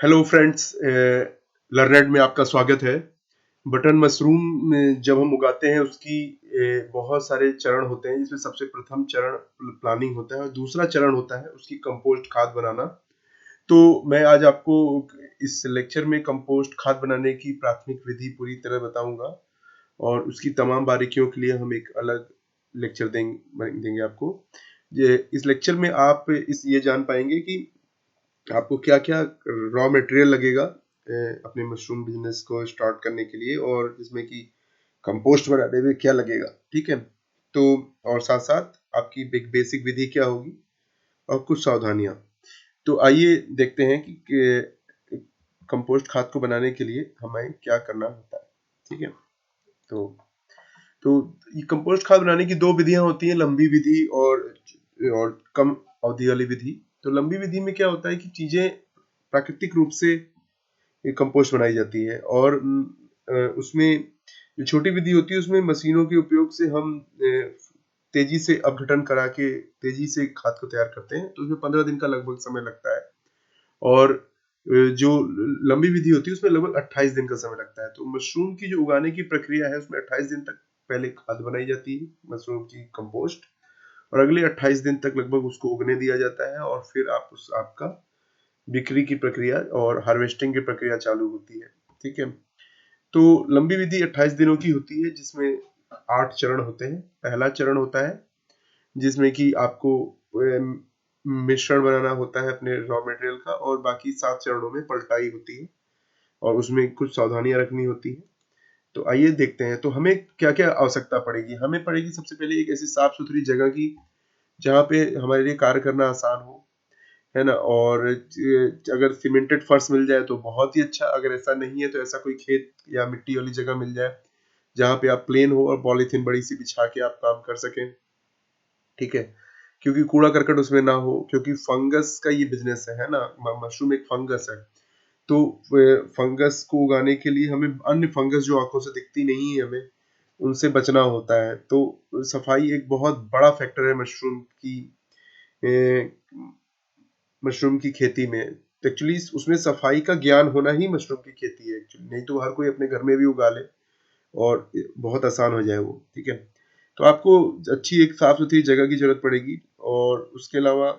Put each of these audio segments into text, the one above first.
Hello friends, learned में आपका स्वागत है। बटन मशरूम में जब हम उगाते हैं उसकी बहुत सारे चरण होते हैं, जिसमें सबसे प्रथम चरण प्लानिंग होता है और दूसरा चरण होता है उसकी कंपोस्ट खाद बनाना। तो मैं आज आपको इस लेक्चर में कंपोस्ट खाद बनाने की प्राथमिक विधि पूरी तरह बताऊंगा और उसकी तमाम बारीकियों के लिए हम एक अलग लेक्चर देंगे आपको। इस लेक्चर में आप ये जान पाएंगे कि आपको क्या क्या रॉ मटेरियल लगेगा अपने मशरूम बिजनेस को स्टार्ट करने के लिए, और जिसमें कि कंपोस्ट बनाने में क्या लगेगा। ठीक है, तो और साथ साथ आपकी बेसिक विधि क्या होगी और कुछ सावधानियां। तो आइए देखते हैं कि कंपोस्ट खाद को बनाने के लिए हमें क्या करना होता है। ठीक है, तो तो ये कंपोस्ट खाद बनाने की दो विधियां होती हैं, लंबी विधि और कम अवधि वाली विधि। तो लंबी विधि में क्या होता है कि चीजें प्राकृतिक रूप से कंपोस्ट बनाई जाती है, और उसमें जो छोटी विधि होती है उसमें मशीनों के उपयोग से हम तेजी से अपघटन करा के तेजी से खाद को तैयार करते हैं। तो उसमें 15 दिन का लगभग समय लगता है, और जो लंबी विधि होती है उसमें लगभग 28 दिन का समय लगता है। तो मशरूम की जो उगाने की प्रक्रिया है उसमें 28 दिन तक पहले खाद बनाई जाती है, मशरूम की कंपोस्ट, और अगले 28 दिन तक लगभग उसको उगने दिया जाता है, और फिर आपका बिक्री की प्रक्रिया और हार्वेस्टिंग की प्रक्रिया चालू होती है। ठीक है, तो लंबी विधि 28 दिनों की होती है, जिसमें 8 चरण होते हैं। पहला चरण होता है जिसमें कि आपको मिश्रण बनाना होता है अपने रॉ मटेरियल का, और बाकी 7 चरणों में पलटाई होती है और उसमें कुछ सावधानियां रखनी होती है। तो आइए देखते हैं, तो हमें क्या क्या आवश्यकता पड़ेगी। हमें पड़ेगी सबसे पहले एक ऐसी साफ सुथरी जगह की जहाँ पे हमारे लिए कार्य करना आसान हो, है ना। और अगर सीमेंटेड फर्श मिल जाए तो बहुत ही अच्छा, अगर ऐसा नहीं है तो ऐसा कोई खेत या मिट्टी वाली जगह मिल जाए जहाँ पे आप प्लेन हो और पॉलीथीन बड़ी सी बिछा के आप काम कर सकें। ठीक है, क्योंकि कूड़ा करकट उसमें ना हो, क्योंकि फंगस का ये बिजनेस है ना। मशरूम एक फंगस है, तो फंगस को उगाने के लिए हमें अन्य फंगस जो आंखों से दिखती नहीं है हमें उनसे बचना होता है। तो सफाई एक बहुत बड़ा फैक्टर है मशरूम की खेती में। एक्चुअली उसमें सफाई का ज्ञान होना ही मशरूम की खेती है एक्चुअली, नहीं तो हर कोई अपने घर में भी उगा ले और बहुत आसान हो जाए वो। ठीक है, तो आपको अच्छी एक साफ सुथरी जगह की जरूरत पड़ेगी, और उसके अलावा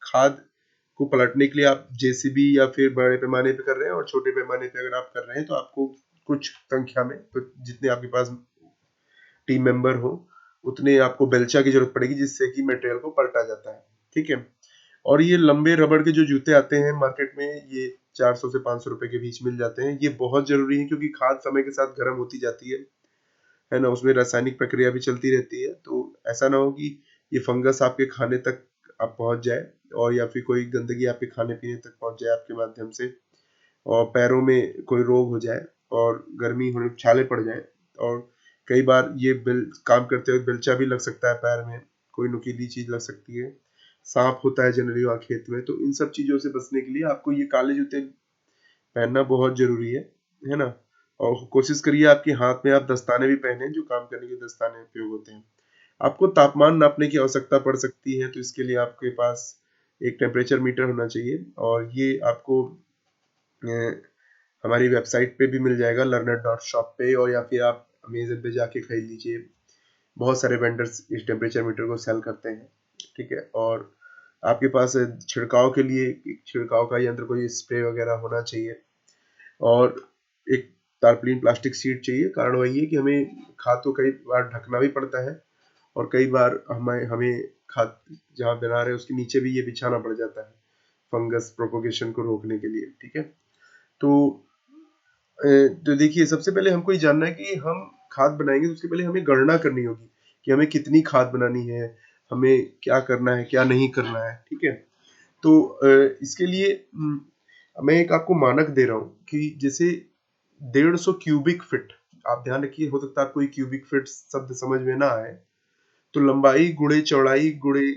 खाद को पलटने के लिए आप जेसीबी या फिर बड़े पैमाने पे कर रहे हैं, और छोटे पैमाने पे अगर आप कर रहे हैं तो आपको कुछ संख्या में, तो जितने आपके पास टीम मेंबर हो उतने आपको बेलचा की जरूरत पड़ेगी, जिससे कि मटेरियल को पलटा जाता है। ठीक है, और ये लंबे रबड़ के जो जूते आते हैं मार्केट में, ये 400 से 500 रुपए के बीच मिल जाते हैं। ये बहुत जरूरी है, क्योंकि खाद समय के साथ गर्म होती जाती है ना। उसमें रासायनिक प्रक्रिया भी चलती रहती है, तो ऐसा ना हो कि ये फंगस आपके खाने तक आप पहुंच जाए, और या फिर कोई गंदगी आपके खाने पीने तक पहुंच जाए आपके माध्यम से, और पैरों में कोई रोग हो जाए और गर्मी होने छाले पड़ जाए। और कई बार ये काम करते हुए बेलचा भी लग सकता है पैर में, कोई नुकीली चीज लग सकती है, सांप होता है जनरली वहाँ खेत में। तो इन सब चीजों से बचने के लिए आपको ये काले जूते पहनना बहुत जरूरी है ना। और कोशिश करिए आपके हाथ में आप दस्ताने भी पहने, जो काम करने के दस्ताने उपयोग होते हैं। आपको तापमान नापने की आवश्यकता पड़ सकती है, तो इसके लिए आपके पास एक टेम्परेचर मीटर होना चाहिए, और ये आपको हमारी वेबसाइट पे भी मिल जाएगा learner.shop पे, और या फिर आप अमेजन पे जाके खरीद लीजिए। बहुत सारे वेंडर्स इस टेम्परेचर मीटर को सेल करते हैं। ठीक है, और आपके पास छिड़काव के लिए एक छिड़काव का यंत्र, कोई स्प्रे वगैरह होना चाहिए, और एक तारपलीन प्लास्टिक शीट चाहिए। कारण वही है कि हमें खाद को कई बार ढकना भी पड़ता है, और कई बार हमें हमें खाद जहाँ बना रहे हैं उसके नीचे भी ये बिछाना पड़ जाता है फंगस प्रोपोगेशन को रोकने के लिए। ठीक है, तो तो देखिए, सबसे पहले हमको ये जानना है कि हम खाद बनाएंगे तो उसके पहले हमें गणना करनी होगी कि हमें कितनी खाद बनानी है, हमें क्या करना है क्या नहीं करना है। ठीक है, तो इसके लिए मैं एक आपको मानक दे रहा हूँ कि जैसे 150 क्यूबिक फिट, आप ध्यान रखिए, हो सकता है आपको क्यूबिक फिट शब्द समझ में ना आए। तो लंबाई गुणे चौड़ाई गुणे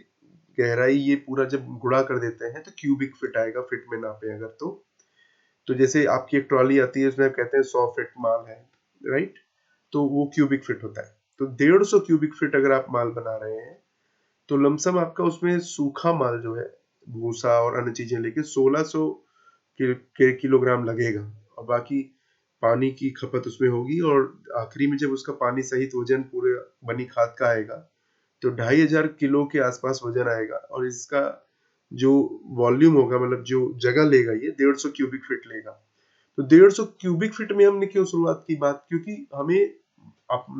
गहराई, ये पूरा जब गुणा कर देते हैं तो क्यूबिक फिट आएगा, फिट में नापे अगर तो जैसे आपकी एक ट्रॉली आती है उसमें कहते हैं 100 फिट माल है, राइट, तो वो क्यूबिक फिट होता है। तो 150 क्यूबिक फिट अगर आप माल बना रहे हैं तो लमसम आपका उसमें सूखा माल जो है, भूसा और अन्य चीजें लेके 1600 किलोग्राम लगेगा, और बाकी पानी की खपत उसमें होगी, और आखिरी में जब उसका पानी सहित वजन पूरे बनी खाद का आएगा तो 2500 किलो के आसपास वजन आएगा, और इसका जो वॉल्यूम होगा, मतलब जो जगह लेगा, ये 150 क्यूबिक फीट लेगा। तो 150 क्यूबिक फीट में हमने क्यों शुरुआत की बात, क्योंकि हमें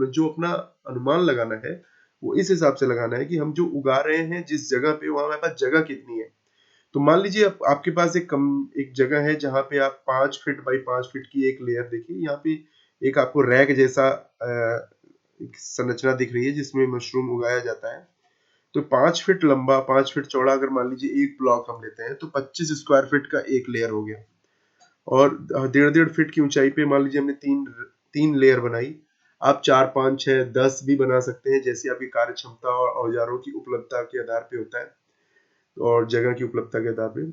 जो अपना अनुमान लगाना है वो इस हिसाब से लगाना है कि हम जो उगा रहे हैं जिस जगह पे, वहां हमारे पास जगह कितनी है। तो मान लीजिए आपके पास एक जगह है जहाँ पे आप 5 फीट बाई 5 फीट की एक लेयर, देखिए यहाँ पे एक आपको रैक जैसा एक संरचना दिख रही है जिसमें मशरूम उगाया जाता है। तो 5 फीट लंबा 5 फीट चौड़ा अगर मान लीजिए एक ब्लॉक हम लेते हैं तो 25 स्क्वायर फीट का एक लेयर हो गया, और 1.5 फीट की ऊंचाई पे मान लीजिए हमने तीन तीन लेयर बनाई। आप 4 5 6 10 भी बना सकते हैं, जैसे आपकी कार्य क्षमता और औजारों की उपलब्धता के आधार पे होता है, और जगह की उपलब्धता के आधार पे।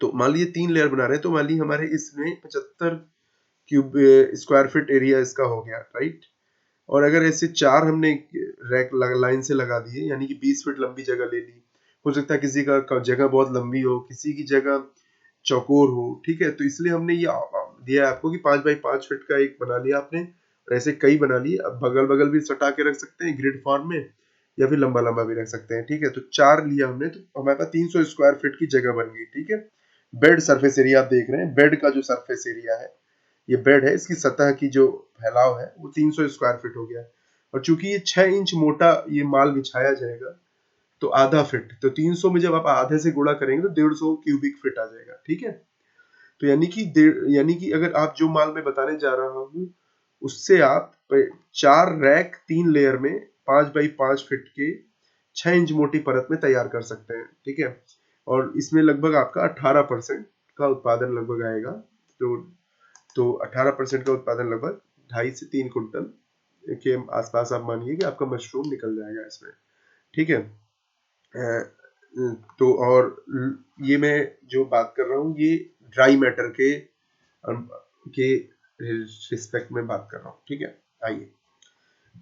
तो मान लीजिए 3 लेयर बना रहे हैं, तो मान लीजिए हमारे इसमें 75 क्यूब स्क्वायर फीट एरिया इसका हो गया, राइट। और अगर ऐसे 4 हमने रैक लाइन से लगा दिए, यानी कि 20 फीट लंबी जगह ले ली। हो सकता है किसी का जगह बहुत लंबी हो, किसी की जगह चौकोर हो, ठीक है। तो इसलिए हमने ये दिया है आपको कि 5 बाई 5 फीट का एक बना लिया आपने, और ऐसे कई बना लिए। अब बगल बगल भी सटा के रख सकते हैं ग्रिड फॉर्म में, या फिर लंबा लंबा भी रख सकते हैं, ठीक है। तो 4 लिया हमने, तो हमारे पास 300 स्क्वायर फीट की जगह बन गई, ठीक है। बेड सरफेस एरिया आप देख रहे हैं, बेड का जो सरफेस एरिया है, ये बेड है, इसकी सतह की जो फैलाव है वो 300 स्क्वायर फीट हो गया। और चूंकि ये 6 इंच मोटा ये माल बिछाया जाएगा, तो आधा फीट, तो 300 में जब आप आधे से गुणा करेंगे तो 150 क्यूबिक फीट आ जाएगा, ठीक है। तो यानी कि अगर आप जो माल मैं बताने जा रहा हूँ, उससे आप 4 रैक 3 लेयर में 5 बाई 5 फीट के 6 इंच मोटी परत में तैयार कर सकते हैं, ठीक है। और इसमें लगभग आपका 18% का उत्पादन लगभग आएगा। तो 18% का उत्पादन लगभग 2.5 से 3 कुंटल के आसपास आप मानिए कि आपका मशरूम निकल जाएगा इसमें, ठीक है। तो और ये मैं जो बात कर रहा हूँ ये ड्राई मैटर के रिस्पेक्ट में बात कर रहा हूँ, ठीक है। आइए,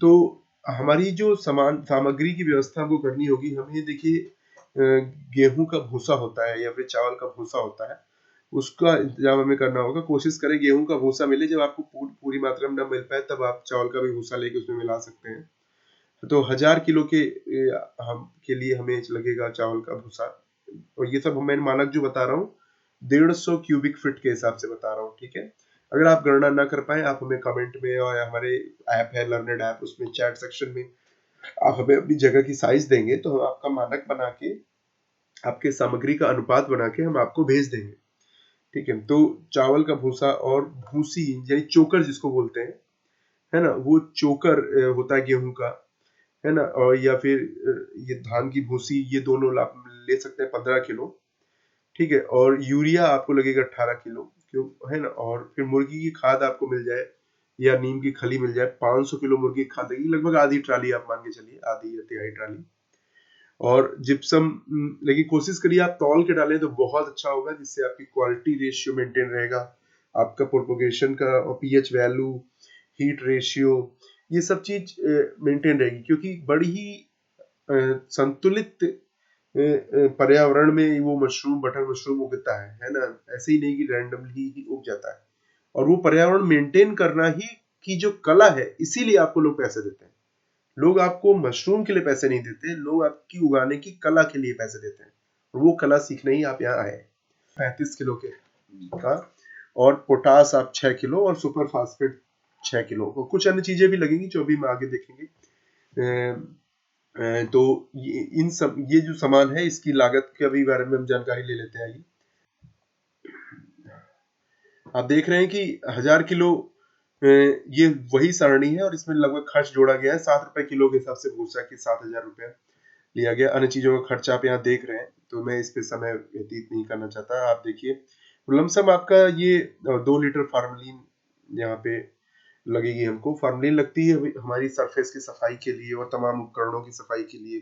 तो हमारी जो सामग्री की व्यवस्था हमको करनी होगी। हमें देखिए गेहूं का भूसा होता है या फिर चावल का भूसा होता है, उसका इंतजाम हमें करना होगा। कोशिश करें गेहूं का भूसा मिले, जब आपको पूरी मात्रा में न मिल पाए तब आप चावल का भी भूसा लेके उसमें मिला सकते हैं। तो 1000 किलो के लिए हमें लगेगा चावल का भूसा, और ये सब मैं मानक जो बता रहा हूँ 150 क्यूबिक फीट के हिसाब से बता रहा हूँ, ठीक है। अगर आप गणना ना कर पाए, आप हमें कमेंट में, और हमारे ऐप है लर्नेड ऐप, उसमें चैट सेक्शन में आप हमें अपनी जगह की साइज देंगे, तो हम आपका मानक बना के, आपके सामग्री का अनुपात बना के हम आपको भेज देंगे, ठीक है। तो चावल का भूसा और भूसी यानी चोकर जिसको बोलते हैं, है ना, वो चोकर होता है गेहूं का, है ना। और या फिर ये धान की भूसी, ये दोनों आप ले सकते हैं 15 किलो, ठीक है। और यूरिया आपको लगेगा 18 किलो, क्यों, है ना। और फिर मुर्गी की खाद आपको मिल जाए, या नीम की खली मिल जाए, 500 किलो मुर्गी की खाद लगेगी, लगभग आधी ट्राली आप मान के चलिए, आधी या तिहाई ट्राली। और जिप्सम, लेकिन कोशिश करिए आप तौल के डालें तो बहुत अच्छा होगा, जिससे आपकी क्वालिटी रेशियो मेंटेन रहेगा, आपका प्रोपोगेशन का और पीएच वैल्यू, हीट रेशियो, ये सब चीज मेंटेन रहेगी, क्योंकि बड़ी ही संतुलित पर्यावरण में वो मशरूम, बटन मशरूम उगता है ना। ऐसे ही नहीं कि रैंडमली ही उग जाता है। और वो पर्यावरण मेंटेन करना ही की जो कला है, इसीलिए आपको लोग पैसे देते हैं। लोग आपको मशरूम के लिए पैसे नहीं देते, लोग आपकी उगाने की कला के लिए पैसे देते हैं, और वो कला सीखने ही आप यहाँ आए। 35 किलो के का, और पोटास आप 6 किलो, और सुपर फास्फेट 6 किलो, और कुछ अन्य चीजें भी लगेंगी जो भी हम आगे देखेंगे। तो ये जो सामान है, इसकी लागत के भी बारे में हम जानकारी ले लेते हैं। आप देख रहे हैं कि 1000 किलो ये वही सरणी है, और इसमें लगभग खर्च जोड़ा गया है 7 रुपए किलो के हिसाब से भूसा के 7000 रुपया लिया गया। अन्य चीजों का खर्चा आप यहाँ देख रहे हैं, तो मैं इस पे समय व्यतीत नहीं करना चाहता। आप देखिए लमसम आपका ये 2 लीटर फार्मलिन यहाँ पे लगेगी हमको। फार्मलिन लगती है हमारी सरफेस की सफाई के लिए और तमाम उपकरणों की सफाई के लिए।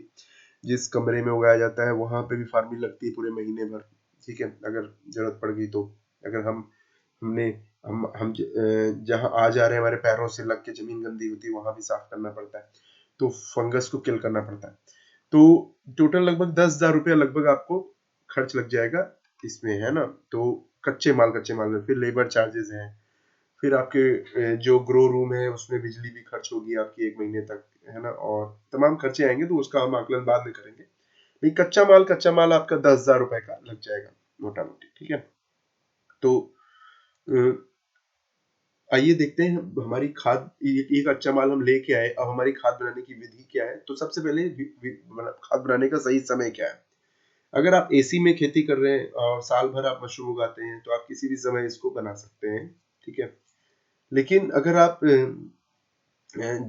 जिस कमरे में उगाया जाता है वहां पे भी फार्मलिन लगती है पूरे महीने भर, ठीक है, अगर जरूरत पड़ गई तो। अगर हमने हम जहाँ आ जा रहे हैं, हमारे पैरों से लग के जमीन गंदी होती है, वहां भी साफ करना पड़ता है, तो फंगस को किल करना पड़ता है। तो टोटल लगभग 10,000 रुपया लगभग आपको खर्च लग जाएगा इसमें, है ना। तो कच्चे माल में, फिर लेबर चार्जेस हैं, फिर आपके जो ग्रो रूम है उसमें बिजली भी खर्च होगी आपकी 1 महीने तक, है ना, और तमाम खर्चे आएंगे, तो उसका हम आकलन बाद में करेंगे। लेकिन कच्चा माल आपका 10,000 रुपए का लग जाएगा मोटा मोटी, ठीक है। तो आइए देखते हैं हमारी खाद, ये कच्चा माल हम लेके आए, अब हमारी खाद बनाने की विधि क्या है। तो सबसे पहले खाद बनाने का सही समय क्या है। अगर आप एसी में खेती कर रहे हैं और साल भर आप मशरूम उगाते हैं तो आप किसी भी समय इसको बना सकते हैं, ठीक है। लेकिन अगर आप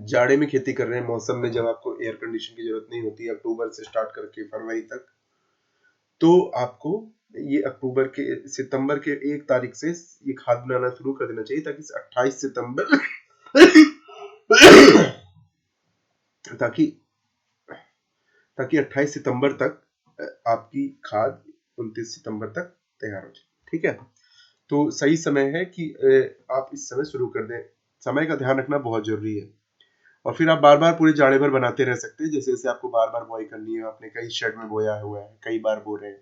जाड़े में खेती कर रहे हैं, मौसम में जब आपको एयर कंडीशन की जरूरत नहीं होती, अक्टूबर से स्टार्ट करके फरवरी तक, तो आपको ये सितंबर के 1 तारीख से ये खाद बनाना शुरू कर देना चाहिए, ताकि 28 सितंबर ताकि ताकि 28 सितंबर तक आपकी खाद 29 सितंबर तक तैयार हो जाए, ठीक है। तो सही समय है कि आप इस समय शुरू कर दें। समय का ध्यान रखना बहुत जरूरी है, और फिर आप बार बार पूरे जाड़े भर बनाते रह सकते हैं, जैसे जैसे आपको बार बार बुआई करनी है, आपने कई शेड में बोया हुआ है, कई बार बो रहे हैं।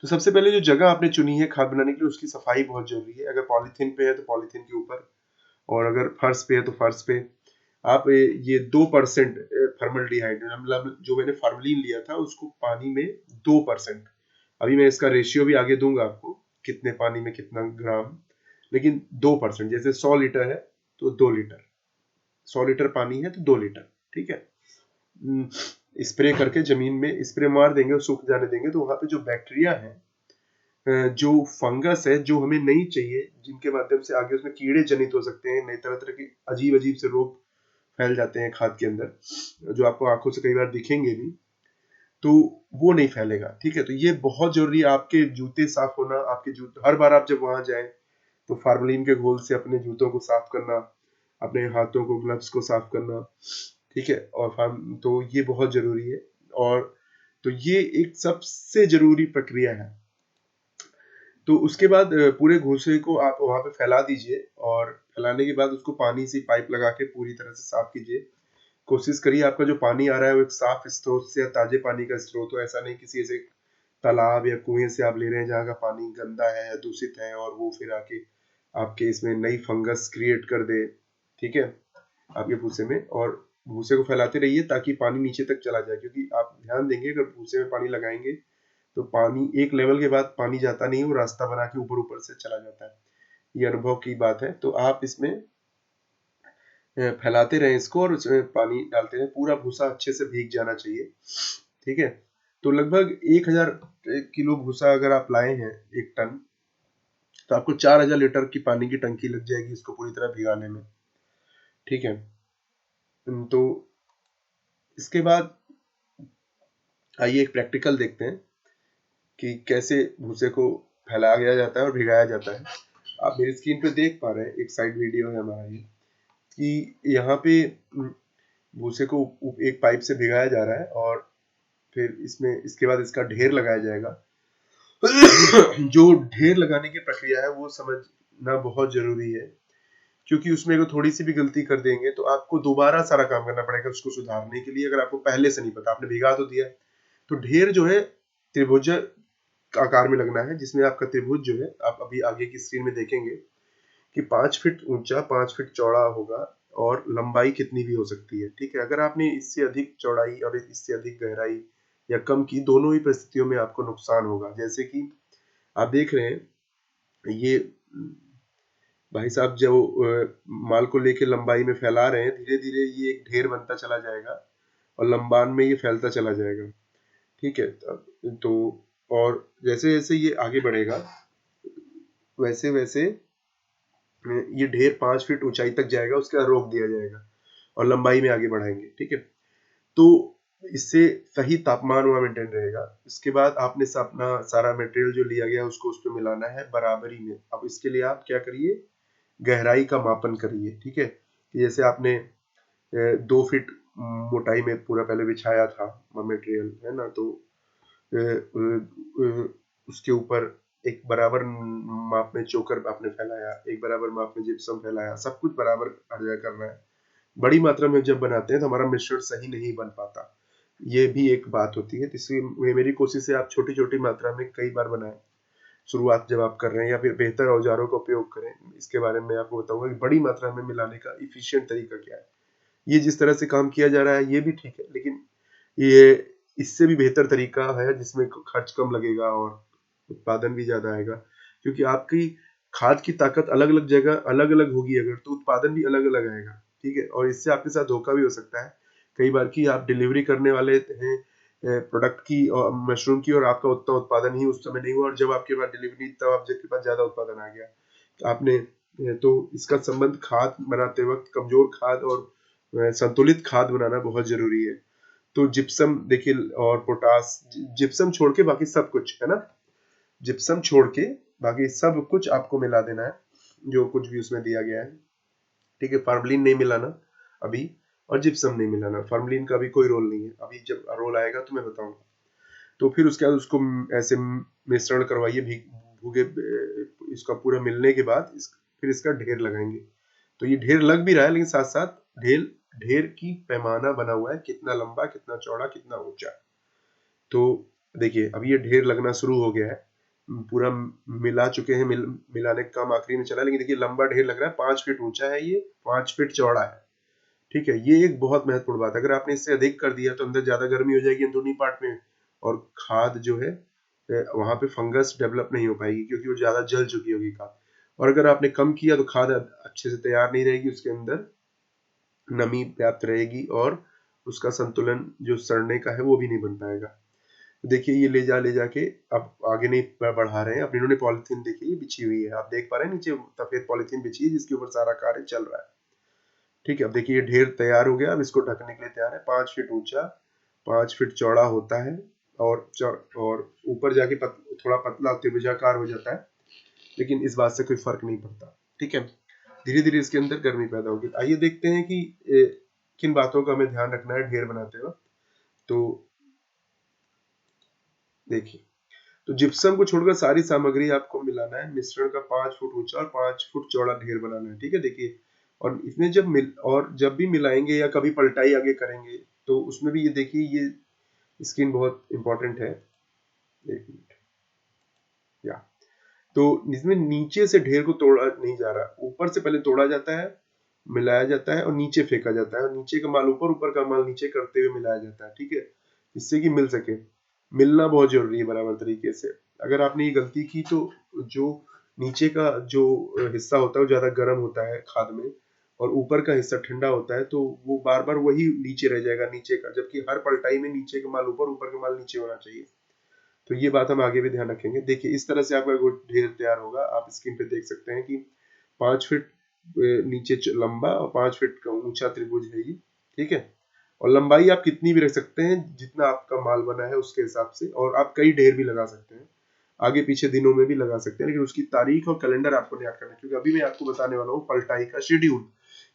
तो सबसे पहले जो जगह आपने चुनी है खाद बनाने के लिए, उसकी सफाई बहुत जरूरी है। अगर पॉलीथीन पे है तो पॉलीथीन के ऊपर, और अगर फर्श पे है तो फर्श पे आप ये 2% फॉर्मल्डिहाइड, मतलब जो मैंने फॉर्मलिन लिया था उसको पानी में 2%, अभी मैं इसका रेशियो भी आगे दूंगा आपको, कितने पानी में कितना ग्राम, लेकिन 2%, जैसे 100 लीटर है तो 2 लीटर, 100 लीटर पानी है तो 2 लीटर, ठीक है। स्प्रे करके जमीन में स्प्रे मार देंगे और सूख जाने देंगे, तो वहां पे जो बैक्टीरिया है, जो फंगस है जो हमें नहीं चाहिए, जिनके माध्यम से आगे उसमें कीड़े जनित हो सकते हैं, नई तरह तरह के अजीब अजीब से रोग फैल जाते हैं खाद के अंदर, जो आपको आंखों से कई बार दिखेंगे भी, तो वो नहीं फैलेगा, ठीक है। तो ये बहुत जरूरी है, आपके जूते साफ होना, आपके जूते हर बार आप जब वहां जाएं तो फार्मलिन के घोल से अपने जूतों को साफ करना, अपने हाथों को, ग्लव्स को साफ करना, ठीक है। और तो ये बहुत जरूरी है, और तो ये एक सबसे जरूरी प्रक्रिया है। तो उसके बाद पूरे घोंसे को आप वहां पे फैला दीजिए, और फैलाने के बाद उसको पानी से पाइप लगा के पूरी तरह से साफ कीजिए। कोशिश करिए आपका जो पानी आ रहा है वो एक साफ स्रोत से या ताजे पानी का स्रोत हो, ऐसा नहीं किसी ऐसे तालाब या कुएं से आप ले रहे हैं जहाँ का पानी गंदा है या दूषित है, और वो फिर आके आपके इसमें नई फंगस क्रिएट कर दे, ठीक है, आपके भूसे में। और भूसे को फैलाते रहिए ताकि पानी नीचे तक चला जाए, क्योंकि आप ध्यान देंगे अगर भूसे में पानी लगाएंगे तो पानी एक लेवल के बाद पानी जाता नहीं है, वो रास्ता बना के ऊपर ऊपर से चला जाता है, ये अनुभव की बात है। तो आप इसमें फैलाते रहें इसको, और उसमें पानी डालते रहें, पूरा भूसा अच्छे से भीग जाना चाहिए, ठीक है। तो लगभग 1000 किलो भूसा अगर आप लाए हैं 1 टन, तो आपको 4000 लीटर की पानी की टंकी लग जाएगी इसको पूरी तरह भिगाने में, ठीक है। तो इसके बाद आइए एक प्रैक्टिकल देखते हैं कि कैसे भूसे को फैलाया जाता है और भिगाया जाता है। आप मेरी स्क्रीन पे देख पा रहे हैं, एक साइड वीडियो है हमारा ये, कि यहाँ पे भूसे को एक पाइप से भिगाया जा रहा है, और फिर इसमें इसके बाद इसका ढेर लगाया जाएगा। जो ढेर लगाने की प्रक्रिया है वो समझना बहुत जरूरी है, क्योंकि उसमें अगर थोड़ी सी भी गलती कर देंगे तो आपको दोबारा सारा काम करना पड़ेगा उसको सुधारने के लिए, अगर आपको पहले से नहीं पता, आपने भिगा तो दिया। तो ढेर जो है त्रिभुज आकार में लगना है, जिसमें आपका त्रिभुज जो है, आप अभी आगे की स्क्रीन में देखेंगे कि 5 फीट ऊंचा, 5 फीट चौड़ा होगा, और लंबाई कितनी भी हो सकती है, ठीक है। अगर आपने इससे अधिक चौड़ाई और इससे अधिक गहराई या कम की, दोनों ही परिस्थितियों में आपको नुकसान होगा। जैसे कि आप देख रहे हैं ये भाई साहब जो माल को लेके लंबाई में फैला रहे हैं, धीरे धीरे ये एक ढेर बनता चला जाएगा और लंबान में ये फैलता चला जाएगा, ठीक है। तो और जैसे जैसे ये आगे बढ़ेगा वैसे वैसे ये ढेर 5 फीट ऊंचाई तक जाएगा, उसके बाद रोक दिया जाएगा और लंबाई में आगे बढ़ाएंगे, ठीक है। तो इससे सही तापमान वहां मेंटेन रहेगा। इसके बाद आपने अपना सारा मटेरियल जो लिया गया उसको उस पर मिलाना है बराबरी में। अब इसके लिए आप क्या करिए, गहराई का मापन करिए, ठीक है। जैसे आपने 2 फीट मोटाई में पूरा पहले बिछाया था मटेरियल, है ना, तो उसके ऊपर एक बराबर माप में चोकर आपने फैलाया, एक बराबर माप में जिप्सम फैलाया, सब कुछ बराबर हर जगह करना है। बड़ी मात्रा में जब बनाते हैं तो हमारा मिश्रण सही नहीं बन पाता, ये भी एक बात होती है। इसलिए मेरी कोशिश है आप छोटी छोटी मात्रा में कई बार बनाएं, शुरुआत जब आप कर रहे हैं, या फिर बेहतर औजारों का उपयोग करें, इसके बारे में आपको बताऊंगा कि बड़ी मात्रा में मिलाने का इफिशिएंट तरीका क्या है। ये जिस तरह से काम किया जा रहा है ये भी ठीक है, लेकिन ये इससे भी बेहतर तरीका है जिसमें खर्च कम लगेगा और उत्पादन भी ज्यादा आएगा, क्योंकि आपकी खाद की ताकत अलग अलग जगह अलग अलग होगी अगर, तो उत्पादन भी अलग अलग आएगा। ठीक है, और इससे आपके साथ धोखा भी हो सकता है कई बार कि आप डिलीवरी करने वाले हैं प्रोडक्ट की और मशरूम की, और आपका उतना उत्पादन ही उस समय नहीं हुआ, और जब आपके पास डिलीवरी तब आपके पास ज्यादा उत्पादन आ गया। तो आपने तो इसका संबंध खाद बनाते वक्त कमजोर खाद और संतुलित खाद बनाना बहुत जरूरी है। तो जिप्सम देखिए और पोटास, जिप्सम छोड़ के बाकी सब कुछ है ना, जिप्सम छोड़ के बाकी सब कुछ आपको मिला देना है जो कुछ भी उसमें दिया गया है। ठीक है, फार्मलिन नहीं मिलाना अभी, और जिप्सम नहीं मिलाना। फार्मलिन का भी कोई रोल नहीं है, अभी जब रोल आएगा तो मैं बताऊंगा। तो फिर उसके बाद उसको ऐसे मिश्रण करवाइए भूगे, इसका पूरा मिलने के बाद फिर इसका ढेर लगाएंगे। तो ये ढेर लग भी रहा है, लेकिन साथ साथ ढेर की पैमाना बना हुआ है, कितना लंबा, कितना चौड़ा, कितना ऊंचा। तो देखिए अब ये ढेर लगना शुरू हो गया है, पूरा मिला चुके हैं, मिलाने का काम आखिरी में चला, लेकिन देखिए लंबा ढेर लग रहा है, 5 फीट ऊंचा है ये, 5 फीट चौड़ा है। ठीक है, ये एक बहुत महत्वपूर्ण बात है। अगर आपने इससे अधिक कर दिया तो अंदर ज्यादा गर्मी हो जाएगी अंदरूनी पार्ट में, और खाद जो है वहां पे फंगस डेवलप नहीं हो पाएगी, क्योंकि वो ज्यादा जल चुकी होगी खाद। और अगर आपने कम किया तो खाद अच्छे से तैयार नहीं रहेगी, उसके अंदर नमी व्याप्त रहेगी, और उसका संतुलन जो सड़ने का है वो भी नहीं बन पाएगा। देखिए ये ले जाके अब आगे नहीं बढ़ा रहे हैं। अब इन्होंने पॉलिथीन देखिए ये बिछी हुई है, आप देख पा रहे हैं नीचे सफेद पॉलिथीन बिछी है जिसके ऊपर सारा कार्य चल रहा है। ठीक है, अब देखिए ये ढेर तैयार हो गया, अब इसको ढकने के लिए तैयार है। 5 फीट ऊंचा, 5 फीट चौड़ा होता है, और ऊपर जाके थोड़ा पतला त्रिभुजाकार हो जाता है, लेकिन इस बात से कोई फर्क नहीं पड़ता। ठीक है, धीरे धीरे इसके अंदर गर्मी पैदा होगी। आइए देखते हैं कि किन बातों का हमें ध्यान रखना है ढेर बनाते वक्त। तो देखिए, तो जिप्सम को छोड़कर सारी सामग्री आपको मिलाना है। मिश्रण का 5 फुट ऊंचा और 5 फुट चौड़ा ढेर बनाना है। ठीक है, देखिए, और इसमें जब भी मिलाएंगे या कभी पलटाई आगे करेंगे तो उसमें भी ये देखिए ये स्क्रीन बहुत इंपॉर्टेंट है। एक मिनट, या तो इसमें नीचे से ढेर को तोड़ा नहीं जा रहा, ऊपर से पहले तोड़ा जाता है, मिलाया जाता है और नीचे फेंका जाता है, और नीचे का माल ऊपर, ऊपर का माल नीचे करते हुए मिलाया जाता है। ठीक है, इससे कि मिल सके, मिलना बहुत जरूरी है बराबर तरीके से। अगर आपने ये गलती की तो जो नीचे का जो हिस्सा होता है वो ज्यादा गर्म होता है खाद में, और ऊपर का हिस्सा ठंडा होता है, तो वो बार बार वही नीचे रह जाएगा नीचे का, जबकि हर पलटाई में नीचे का माल ऊपर, ऊपर का माल नीचे होना चाहिए। तो ये बात हम आगे भी ध्यान रखेंगे। देखिए इस तरह से आपका ढेर तैयार होगा। आप स्क्रीन पे देख सकते हैं कि 5 फीट नीचे लंबा और 5 फीट का ऊंचा त्रिभुज है ये। ठीक है, और लंबाई आप कितनी भी रख सकते हैं जितना आपका माल बना है उसके हिसाब से, और आप कई ढेर भी लगा सकते हैं, आगे पीछे दिनों में भी लगा सकते हैं, लेकिन उसकी तारीख और कैलेंडर आपको याद करना है, क्योंकि अभी मैं आपको बताने वाला हूँ पलटाई का शेड्यूल,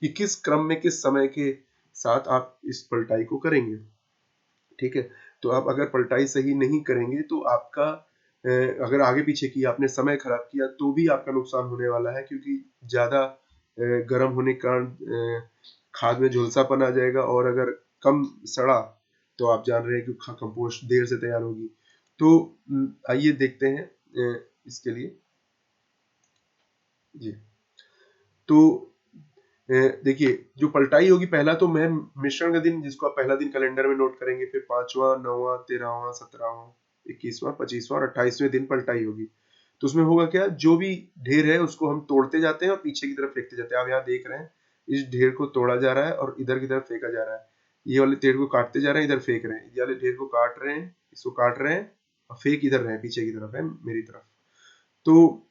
कि किस क्रम में किस समय के साथ आप इस पलटाई को करेंगे। ठीक है, तो आप अगर पलटाई सही नहीं करेंगे तो आपका अगर आगे पीछे किया आपने, समय खराब किया, तो भी आपका नुकसान होने वाला है, क्योंकि ज्यादा गर्म होने के कारण खाद में झुलसापन आ जाएगा, और अगर कम सड़ा तो आप जान रहे हैं कि कंपोस्ट देर से तैयार होगी। तो आइए देखते हैं इसके लिए जी। तो देखिए जो पलटाई होगी, पहला तो मैं मिश्रण का दिन जिसको आप पहला दिन कैलेंडर में नोट करेंगे, फिर 5वां, 9वां, 13वां, 17वां, 21वां, 25वां और 28वें दिन पलटाई होगी। तो उसमें होगा क्या, जो भी ढेर है उसको हम तोड़ते जाते हैं और पीछे की तरफ फेंकते जाते हैं। आप यहाँ देख रहे हैं इस ढेर को तोड़ा जा रहा है और इधर की तरफ फेंका जा रहा है। ये वाले ढेर को काटते जा रहे हैं, इधर फेंक रहे हैं, ये वाले ढेर को काट रहे हैं, इसको काट रहे हैं और फेंक इधर रहे हैं, पीछे की तरफ है, मेरी तरफ। तो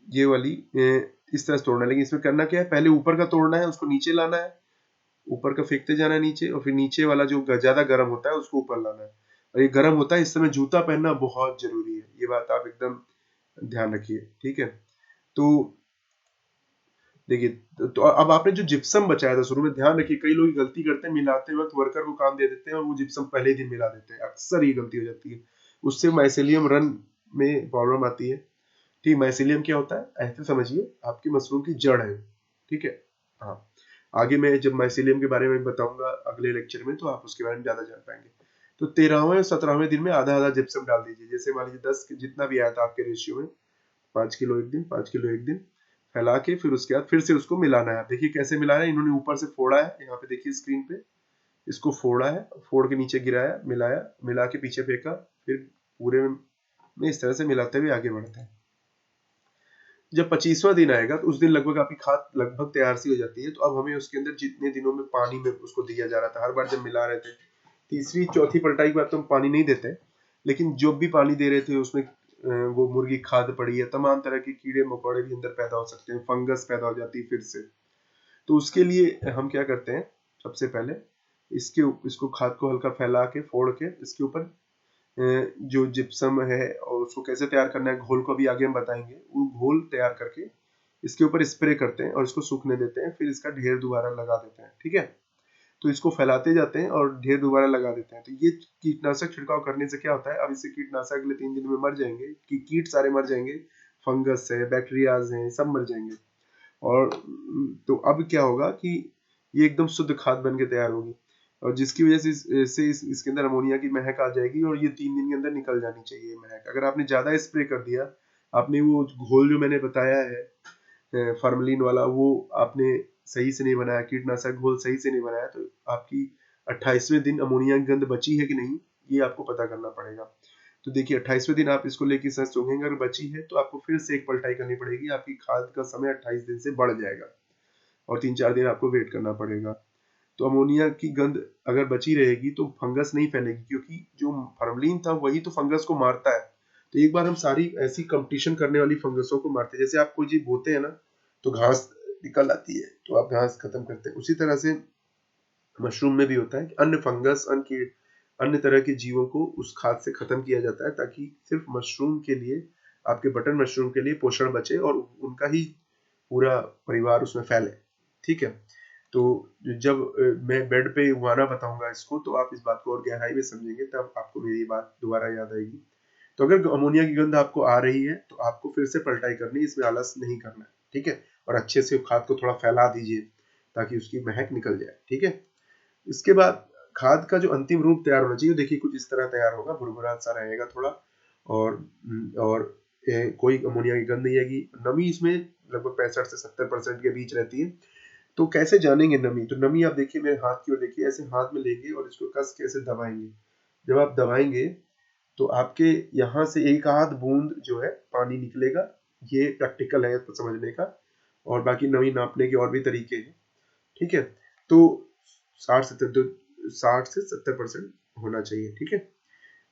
ये वाली इस तरह से तोड़ना है, लेकिन इसमें करना क्या है, पहले ऊपर का तोड़ना है, उसको नीचे लाना है, ऊपर का फेंकते जाना है नीचे, और फिर नीचे वाला जो ज्यादा गर्म होता है उसको ऊपर लाना है। और ये गर्म होता है, इस समय जूता पहनना बहुत जरूरी है, ये बात आप एकदम ध्यान रखिए। ठीक है, तो देखिए, तो अब आपने जो जिप्सम बचाया था शुरू में, ध्यान रखिए कई लोग गलती करते हैं, मिलाते वक्त वर्कर को काम दे देते हैं और वो जिप्सम पहले ही दिन मिला देते हैं, अक्सर ये गलती हो जाती है, उससे माइसेलियम रन में प्रॉब्लम आती है। ठीक, माइसेलियम क्या होता है ऐसे समझिए, आपकी मशरूम की जड़ है। ठीक है, हाँ, आगे मैं जब माइसेलियम के बारे में बताऊंगा अगले लेक्चर में, तो आप उसके बारे में ज्यादा जान पाएंगे। तो 13वें और 17वें दिन में आधा आधा जिप्सम डाल दीजिए। जैसे मान लीजिए 10 जितना भी आया था आपके रेशियो में, 5 किलो एक दिन, 5 किलो एक दिन फैला के फिर उसके बाद फिर से उसको मिलाना है। देखिए कैसे मिलाना है, इन्होंने ऊपर से फोड़ा है, यहाँ पे देखिए स्क्रीन पे, इसको फोड़ा है, फोड़ के नीचे गिराया, मिलाया, मिला के पीछे फेंका, फिर पूरे में इस तरह से मिलाते हुए आगे बढ़ते हैं। जब 25वां दिन आएगा तो उस दिन लगभग आपकी खाद लगभग तैयार सी हो जाती है। तो अब हमें उसके अंदर जितने दिनों में पानी में उसको दिया जा रहा था, हर बार जब मिला रहे थे, तीसरी चौथी पलटाई के बाद तो हम पानी नहीं देते, लेकिन जो भी पानी दे रहे थे उसमें वो मुर्गी खाद पड़ी है, तमाम तरह के कीड़े मकोड़े भी अंदर पैदा हो सकते हैं, फंगस पैदा हो जाती है फिर से। तो उसके लिए हम क्या करते हैं, सबसे पहले इसको खाद को हल्का फैला के फोड़ के इसके ऊपर जो जिप्सम है और उसको कैसे तैयार करना है, घोल को भी आगे हम बताएंगे, वो घोल तैयार करके इसके ऊपर स्प्रे करते हैं और इसको सूखने देते हैं, फिर इसका ढेर दोबारा लगा देते हैं। ठीक है, तो इसको फैलाते जाते हैं और ढेर दोबारा लगा देते हैं। तो ये कीटनाशक छिड़काव करने से क्या होता है, अब इससे कीटनाशक अगले 3 दिन में मर जाएंगे, कीट सारे मर जाएंगे, फंगस है, बैक्टीरियाज हैं, सब मर जाएंगे। और तो अब क्या होगा कि ये एकदम शुद्ध खाद बन के तैयार होगी, और जिसकी वजह से इसके अंदर अमोनिया की महक आ जाएगी, और ये 3 दिन के अंदर निकल जानी चाहिए महक। अगर आपने ज्यादा स्प्रे कर दिया, आपने वो घोल जो मैंने बताया है फार्मलिन वाला, वो आपने सही से नहीं बनाया, कीटनाशक घोल सही से नहीं बनाया, तो आपकी 28वें दिन अमोनिया की गंध बची है कि नहीं, ये आपको पता करना पड़ेगा। तो देखिए 28वें दिन आप इसको लेके सच सोचेंगे, अगर बची है तो आपको फिर से एक पलटाई करनी पड़ेगी, आपकी खाद का समय 28 दिन से बढ़ जाएगा और 3-4 दिन आपको वेट करना पड़ेगा। तो अमोनिया की गंध अगर बची रहेगी तो फंगस नहीं फैलेगी, क्योंकि जो फार्मलिन था वही तो फंगस को मारता है। तो एक बार हम सारी ऐसी कंपटीशन करने वाली फंगसों को मारते हैं, जैसे आप कोई चीज बोते हैं ना तो घास निकल आती है, तो आप घास खत्म करते हैं, उसी तरह से मशरूम में भी होता है कि अन्य फंगस अन्य तरह के जीवों को उस खाद से खत्म किया जाता है, ताकि सिर्फ मशरूम के लिए, आपके बटन मशरूम के लिए पोषण बचे और उनका ही पूरा परिवार उसमें फैले। ठीक है, तो जब मैं बेड पे उगाना बताऊंगा इसको, तो आप इस बात को और गहराई में समझेंगे, तब आपको मेरी बात दोबारा याद आएगी। तो अगर अमोनिया की गंध आपको आ रही है तो आपको फिर से पलटाई करनी है, इसमें आलस नहीं करना है। ठीक है, और अच्छे से खाद को थोड़ा फैला दीजिए ताकि उसकी महक निकल जाए। ठीक है, इसके बाद खाद का जो अंतिम रूप तैयार होना चाहिए, देखिए कुछ इस तरह तैयार होगा, भुरभुरा सा रहेगा थोड़ा, और कोई अमोनिया की गंध नहीं आएगी। नमी इसमें लगभग 65 से 70% के बीच रहती है। तो कैसे जानेंगे नमी, तो नमी आप देखिए मेरे हाथ की ओर देखिए, ऐसे हाथ में लेंगे और इसको कस के ऐसे दबाएंगे। जब आप दबाएंगे तो आपके यहाँ से एक आध बूंद जो है पानी निकलेगा। ये प्रैक्टिकल है तो समझने का, और बाकी नमी नापने के और भी तरीके हैं। ठीक है, तो 60 से 70% होना चाहिए। ठीक है,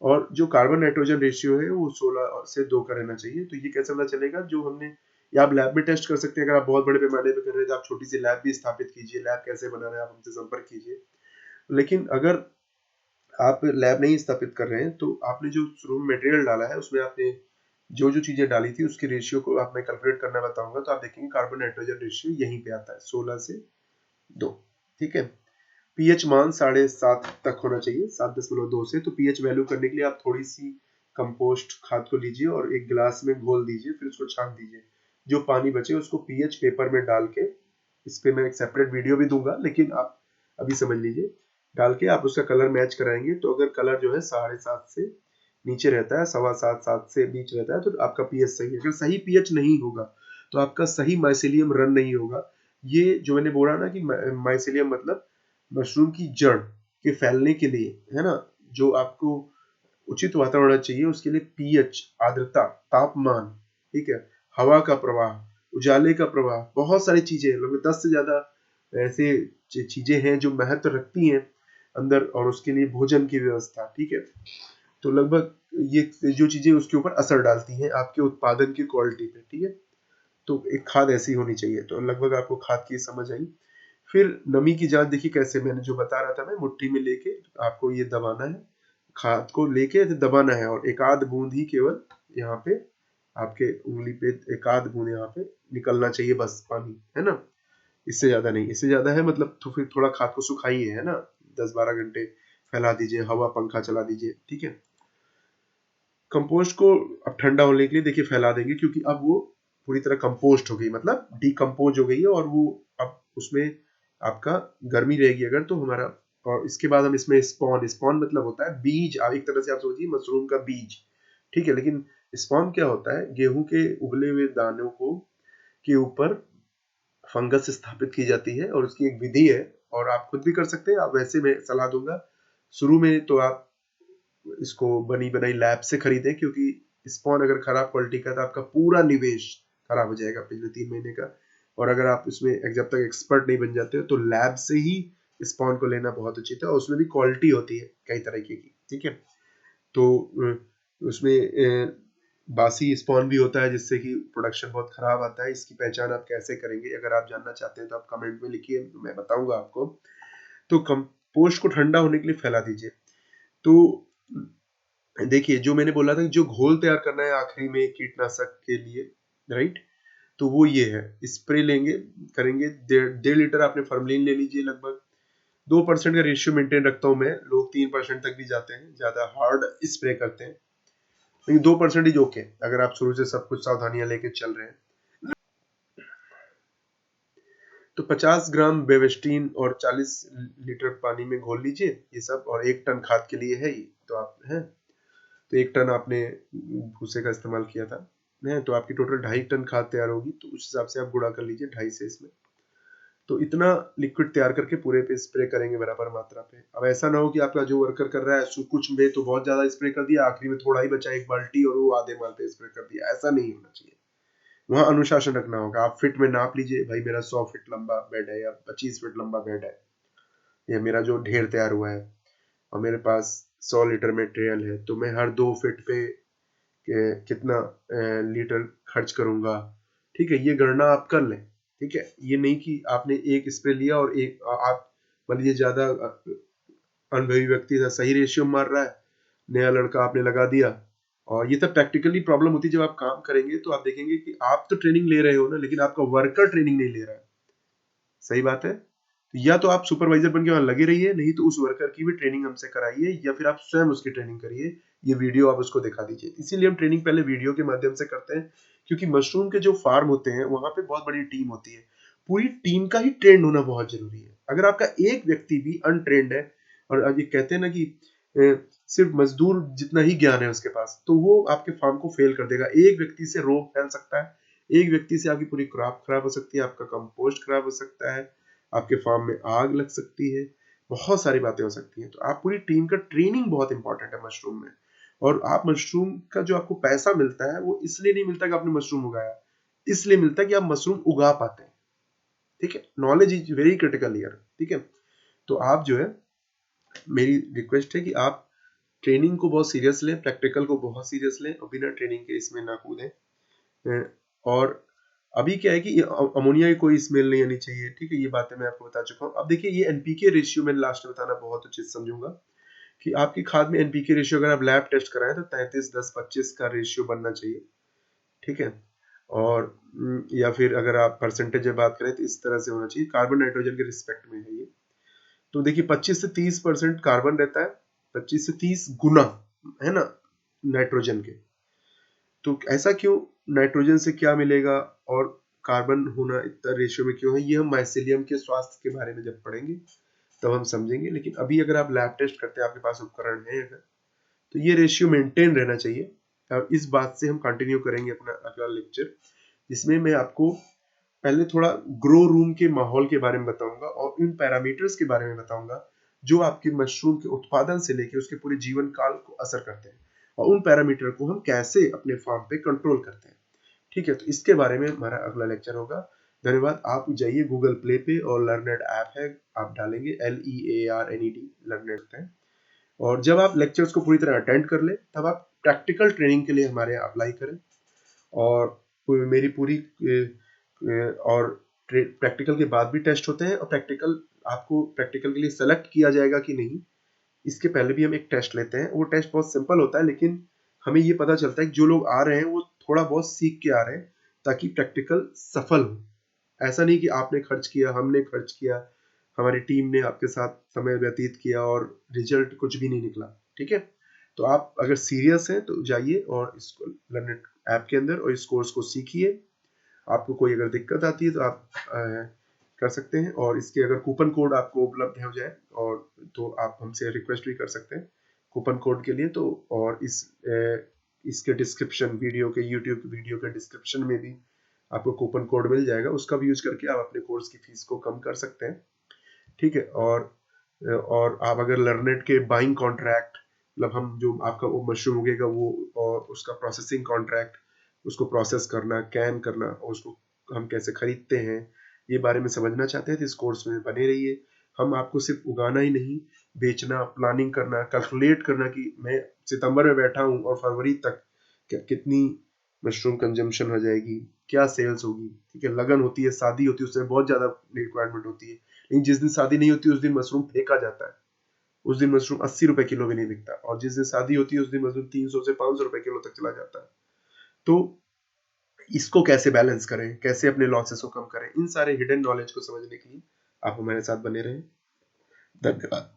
और जो कार्बन नाइट्रोजन रेशियो है वो 16 से 2 का रहना चाहिए। तो ये कैसे पता चलेगा, जो हमने, या आप लैब में टेस्ट कर सकते हैं, अगर आप बहुत बड़े पैमाने पे कर रहे हैं तो आप छोटी सी लैब भी स्थापित कीजिए। लैब कैसे बनाना है आप हमसे संपर्क कीजिए। लेकिन अगर आप लैब नहीं स्थापित कर रहे हैं, तो आपने जो शुरू में मटेरियल डाला है उसमें आपने जो जो चीजें डाली थी उसकी रेशियो को आप, मैं कैलकुलेट करना बताऊंगा, तो आप देखेंगे कार्बन नाइट्रोजन रेशियो यहीं पे आता है 16 से 2। ठीक है, पीएच मान 7.5 तक होना चाहिए, 7.2 से। तो पीएच वैल्यू करने के लिए आप थोड़ी सी कंपोस्ट खाद को लीजिए और एक गिलास में घोल दीजिए, फिर उसको छान दीजिए। जो पानी बचे उसको पीएच पेपर में डाल के, इस पे मैं एक सेपरेट वीडियो भी दूंगा, लेकिन आप अभी समझ लीजिए, डाल के आप उसका कलर मैच कराएंगे। तो अगर कलर जो है 7.5 से नीचे रहता है, 7.25 7 से बीच रहता है, तो आपका पीएच सही है। अगर सही पीएच नहीं होगा तो आपका सही माइसेलियम रन नहीं होगा। ये जो मैंने बोला ना कि माइसेलियम मतलब मशरूम की जड़ के फैलने के लिए, है ना, जो आपको उचित वातावरण चाहिए, उसके लिए पीएच, आर्द्रता, तापमान, ठीक है, हवा का प्रवाह, उजाले का प्रवाह, बहुत सारी चीजें, लगभग 10 से ज्यादा ऐसे चीजें हैं जो महत्व रखती हैं अंदर, और उसके लिए भोजन की व्यवस्था। ठीक है, तो लगभग ये जो चीजें उसके ऊपर असर डालती हैं आपके उत्पादन की क्वालिटी पे। ठीक है, तो एक खाद ऐसी होनी चाहिए। तो लगभग आपको खाद की समझ आई। फिर नमी की जांच देखिए कैसे, मैंने जो बता रहा था, मैं मुट्ठी में लेके आपको ये दबाना है, खाद को लेके दबाना है, और एक आध बूंद ही केवल यहाँ पे आपके उंगली पे, एक आध बूंद यहाँ पे निकलना चाहिए बस पानी, है ना, इससे ज्यादा नहीं। इससे ज्यादा है मतलब तो फिर थोड़ा खाद को सुखाइए, है ना, 10-12 घंटे फैला दीजिए, हवा पंखा चला दीजिए। ठीक है, कंपोस्ट को अब ठंडा होने के लिए देखिए फैला देंगे, क्योंकि अब वो पूरी तरह कंपोस्ट हो गई, मतलब डिकम्पोज हो गई है, और वो अब उसमें आपका गर्मी रहेगी अगर, तो हमारा और इसके बाद हम इसमें स्पॉन, स्पॉन मतलब होता है बीज, एक तरह से आप सोचिए मशरूम का बीज, ठीक है। लेकिन स्पॉन क्या होता है, गेहूं के उबले हुए दानों को के ऊपर फंगस स्थापित की जाती है और उसकी एक विधि है, और आप खुद भी कर सकते हैं। आप वैसे मैं सलाह दूंगा शुरू में तो आप इसको बनी बनाई लैब से खरीदें, क्योंकि स्पॉन अगर खराब क्वालिटी का है तो आपका पूरा निवेश खराब हो जाएगा पिछले 3 महीने का। और अगर आप इसमें जब तक एक्सपर्ट नहीं बन जाते हो तो लैब से ही स्पॉन को लेना बहुत उचित है, और उसमें भी क्वालिटी होती है कई तरीके की, ठीक है। तो उसमें बासी स्पॉन भी होता है जिससे कि प्रोडक्शन बहुत खराब आता है। इसकी पहचान आप कैसे करेंगे, अगर आप जानना चाहते हैं तो आप कमेंट में लिखिए, मैं बताऊंगा आपको। तो कंपोस्ट को ठंडा होने के लिए फैला दीजिए। तो देखिए जो मैंने बोला था कि जो घोल तैयार करना है आखिरी में कीटनाशक के लिए, राइट, तो वो ये है, स्प्रे लेंगे करेंगे 1.5 लीटर आपने फॉर्मलिन ले लीजिए, लगभग 2% का रेशियो मेंटेन रखता हूं मैं, लोग 3% तक भी जाते हैं, ज्यादा हार्ड स्प्रे करते हैं, लेकिन 2% ही ओके अगर आप शुरू से सब कुछ सावधानियां लेके चल रहे हैं। तो 50 ग्राम बेवेस्टीन और 40 लीटर पानी में घोल लीजिए ये सब, और 1 टन खाद के लिए है ये, तो आप हैं तो 1 टन आपने भूसे का इस्तेमाल किया था, है तो आपकी टोटल 2.5 टन खाद तैयार होगी, तो उस हिसाब से आप गुणा कर लीजिए 2.5 से इसमें। तो इतना लिक्विड तैयार करके पूरे पे स्प्रे करेंगे बराबर मात्रा पे। अब ऐसा ना हो कि आपका जो वर्कर कर रहा है कुछ में तो बहुत ज्यादा स्प्रे कर दिया, आखिरी में थोड़ा ही बचा 1 बाल्टी और वो आधे माल पे स्प्रे कर दिया, ऐसा नहीं होना चाहिए। वहां अनुशासन रखना होगा। आप फिट में नाप लीजिए, भाई मेरा 100 फीट लंबा बेड है या 25 फीट लंबा बेड है, या मेरा जो ढेर तैयार हुआ है और मेरे पास 100 लीटर मटेरियल है, तो मैं हर 2 फीट पे कितना लीटर खर्च करूंगा, ठीक है। ये गणना आप कर लें, ठीक है। ये नहीं कि आपने एक स्प्रे लिया और एक आप मान लीजिए ज्यादा अनुभवी व्यक्ति था, सही रेशियो मार रहा है, नया लड़का आपने लगा दिया, और ये सब प्रैक्टिकली प्रॉब्लम होती है जब आप काम करेंगे तो आप देखेंगे कि आप तो ट्रेनिंग ले रहे हो ना, लेकिन आपका वर्कर ट्रेनिंग नहीं ले रहा है, सही बात है। तो या तो आप सुपरवाइजर बन के वहां लगे रहिए, नहीं तो उस वर्कर की भी ट्रेनिंग हमसे कराइए, या फिर आप स्वयं उसकी ट्रेनिंग करिए, ये वीडियो आप उसको दिखा दीजिए। इसीलिए हम ट्रेनिंग पहले वीडियो के माध्यम से करते हैं, क्योंकि मशरूम के जो फार्म होते हैं वहां पे बहुत बड़ी टीम होती है, पूरी टीम का ही ट्रेंड होना बहुत जरूरी है। अगर आपका एक व्यक्ति भी अनट्रेंड है, और अब ये कहते हैं ना कि सिर्फ मजदूर जितना ही ज्ञान है उसके पास, तो वो आपके फार्म को फेल कर देगा। एक व्यक्ति से रोग फैल सकता है, एक व्यक्ति से आपकी पूरी क्रॉप खराब हो सकती है, आपका कंपोस्ट खराब हो सकता है, आपके फार्म में आग लग सकती है, बहुत सारी बातें हो सकती हैं। तो आप पूरी टीम का ट्रेनिंग बहुत इंपॉर्टेंट है मशरूम में। और आप मशरूम का जो आपको पैसा मिलता है वो इसलिए नहीं मिलता कि आपने मशरूम उगाया, इसलिए मिलता है कि आप मशरूम उगा पाते हैं, ठीक है। Knowledge is very critical here, ठीक है। तो आप जो है, मेरी रिक्वेस्ट है कि आप ट्रेनिंग को बहुत सीरियस लें, प्रैक्टिकल को बहुत सीरियस लें, और बिना ट्रेनिंग के इसमें ना कूदें। और अभी क्या है कि अमोनिया की कोई स्मेल नहीं आनी चाहिए, ठीक है। ये बातें मैं आपको बता चुका हूँ। अब देखिए ये एनपीके रेशियो मैंने लास्ट में बताना बहुत उचित समझूंगा, कि आपकी खाद में एनपीके रेशियो अगर आप लैब टेस्ट कराएं तो 33:10:25 का रेशियो बनना चाहिए, ठीक है। और या फिर अगर आप परसेंटेज में बात करें तो इस तरह से होना चाहिए, कार्बन नाइट्रोजन के रिस्पेक्ट में है ये। तो देखिए 25 से 30% कार्बन रहता है, 25 से 30 गुना, है ना, नाइट्रोजन के। तो ऐसा क्यों, नाइट्रोजन से क्या मिलेगा और कार्बन होना इतना रेशियो में क्यों है, ये हम माइसेलियम के स्वास्थ्य के बारे में जब पढ़ेंगे तब हम समझेंगे। लेकिन अभी अगर आप लैब टेस्ट करते हैं, आपके पास उपकरण है अगर, तो ये रेशियो मेंटेन रहना चाहिए। और इस बात से हम कंटिन्यू करेंगे अपना अगला लेक्चर, जिसमें मैं आपको पहले थोड़ा ग्रो रूम के माहौल के बारे में बताऊंगा और इन पैरामीटर्स के बारे में बताऊंगा जो आपके मशरूम के उत्पादन से लेकर उसके पूरे जीवन काल को असर करते हैं, और उन पैरामीटर को हम कैसे अपने फार्म पे कंट्रोल करते हैं, ठीक है। तो इसके बारे में हमारा अगला लेक्चर होगा। धन्यवाद। आप जाइए गूगल प्ले पे और लर्नेड ऐप है, आप डालेंगे LEARNED, लर्नेड है, और जब आप लेक्चर्स को पूरी तरह अटेंड कर ले तब आप प्रैक्टिकल ट्रेनिंग के लिए हमारे यहाँ अप्लाई करें। और मेरी पूरी और प्रैक्टिकल के बाद भी टेस्ट होते हैं, और प्रैक्टिकल आपको प्रैक्टिकल के लिए सेलेक्ट किया जाएगा कि नहीं, इसके पहले भी हम एक टेस्ट लेते हैं। वो टेस्ट बहुत सिंपल होता है, लेकिन हमें ये पता चलता है कि जो लोग आ रहे हैं वो थोड़ा बहुत सीख के आ रहे हैं, ताकि प्रैक्टिकल सफल हो। ऐसा नहीं कि आपने खर्च किया, हमने खर्च किया, हमारी टीम ने आपके साथ समय व्यतीत किया और रिजल्ट कुछ भी नहीं निकला, ठीक है। तो आप अगर सीरियस हैं तो जाइए और इसको लर्नेट ऐप के अंदर और इस कोर्स को सीखिए। आपको कोई अगर दिक्कत आती है तो आप कर सकते हैं। और इसके अगर कूपन कोड आपको उपलब्ध हो जाए और तो आप हमसे रिक्वेस्ट भी कर सकते हैं कूपन कोड के लिए। तो और इसके डिस्क्रिप्शन वीडियो के यूट्यूब वीडियो के डिस्क्रिप्शन में भी आपको कूपन कोड मिल जाएगा, उसका भी यूज करके आप अपने कोर्स की फीस को कम कर सकते हैं। ठीक है। और आप अगर लर्नेट के बाइंग कॉन्ट्रैक्ट, मतलब हम जो आपका वो मशरूम उगेगा वो और उसका प्रोसेसिंग कॉन्ट्रैक्ट, उसको प्रोसेस करना, कैन करना और उसको हम कैसे खरीदते हैं, ये बारे में समझना चाहते हैं तो इस कोर्स में बने रहिए। हम आपको सिर्फ उगाना ही नहीं, बेचना, प्लानिंग करना, कैलकुलेट करना कि मैं सितंबर में बैठा हूँ और फरवरी तक कितनी मशरूम कंजम्पशन हो जाएगी, क्या सेल्स होगी। ठीक है, लगन होती है, शादी होती है, उसमें बहुत ज्यादा रिक्वायरमेंट होती है, लेकिन जिस दिन शादी नहीं होती उस दिन मशरूम फेंका जाता है। उस दिन मशरूम 80 रुपए किलो भी नहीं बिकता, और जिस दिन शादी होती है उस दिन मशरूम 300 से 500 रुपए किलो तक चला जाता है। तो इसको कैसे बैलेंस करें, कैसे अपने लॉसेस को कम करें, इन सारे हिडन नॉलेज को समझने के लिए आप हमारे साथ बने रहें। धन्यवाद।